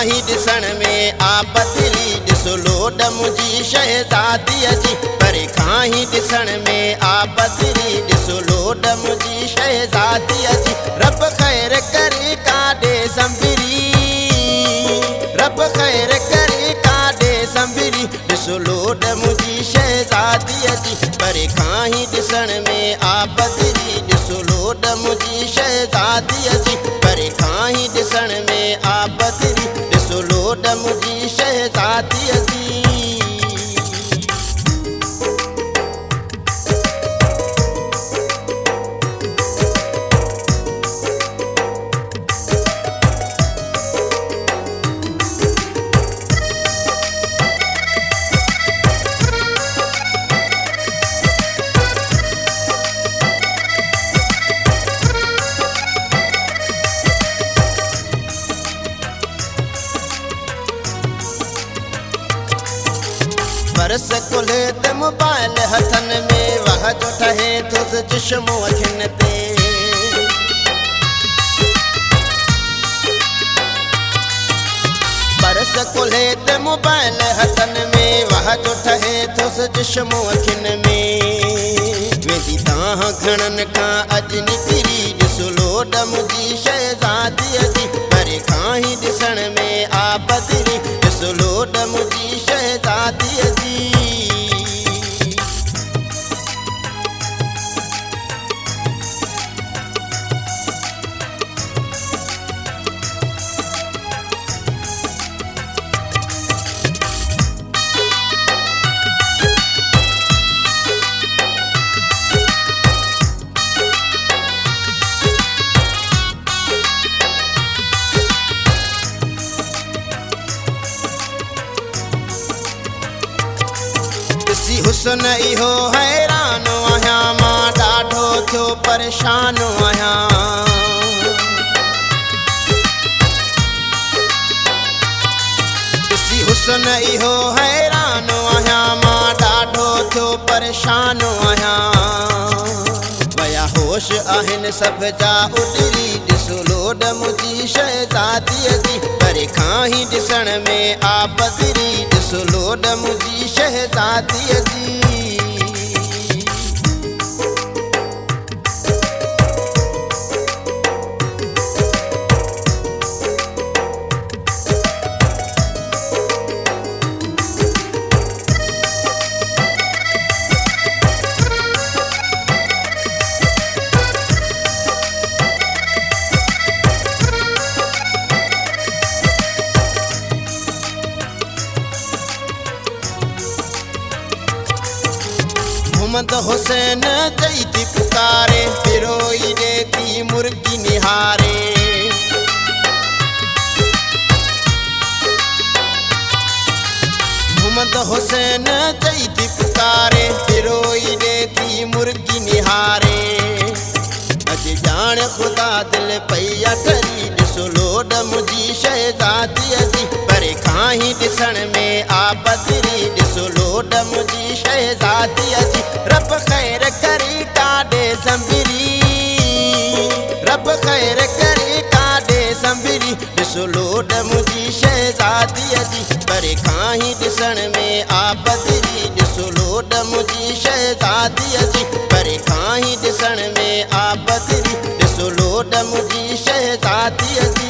खाही ॾिसण में आ बदली ॾिसो लोड मुंहिंजी शहज़ादीअ जी परे खाही ॾिसण में आ बदली ॾिसो लोड मुंहिंजी शहज़ादीअ जी रब ख़ैर करे काॾे संभरी रब ख़ैर करे काॾे संभरी ॾिसो लोड मुंहिंजी शहज़ादीअ जी परे खाही ॾिसण में आ बदली ॾिसो लोड मुंहिंजी शहज़ादीअ जी परे खाही ॾिसण में आ बदली ॾिसो लोड मुंहिंजी शहज़ादीअ जी बरस कुल्हे ते मोबाइल हथन में वह जो ठहे थुस चश्मो अखियुनि ते बरस कुल्हे ते मोबाइल हथन में वह जो ठहे थुस चश्मो अखियुनि में वेंदी तव्हां घणनि खां अॼु निकिरी ॾिसो लोड मुंहिंजी शहज़ादीअ जी परे खाही ॾिसण में आ बदली ॾिसो लोड मुंहिंजी शहज़ादीअ जी ॾिसी हुस्न इहो हैरान आहियां मां ॾाढो थियो परेशान आहियां ॾिसी हुस्न इहो हैरान आहियां मां ॾाढो थियो परेशान आहियां वया होश आहिनि सभ जा उॾरी ॾिसो लोड मुंहिंजी शहज़ादीअ जी परे खाही ॾिसण में आ बदली ॾिसो लोड मुंहिंजी शहज़ादीअ जी मोहम्मद हुसैन चई थी पुकारे पिरोई ॾे थी मुर्गी निहारे मोहम्मद हुसैन चई थी पुकारे पिरोई ॾे थी मुर्गी निहारे अॼु ॼाण ख़ुदा दिलि पई अठरी ॾिसो लोड मुंहिंजी शहज़ादीअ जी परे खाही ॾिसण में आ बदली ॾिसो लोड मुंहिंजी शहज़ादीअ जी रब ख़ैर करे काॾे संभरी रब ख़ैर करे काॾे संभरी ॾिसो लोड मुंहिंजी शहज़ादीअ जी परे खाही ॾिसण में आ बदली ॾिसो लोड मुंहिंजी शहज़ादीअ जी परे खाही ॾिसण में आ बदली ॾिसो लोड मुंहिंजी शहज़ादीअ जी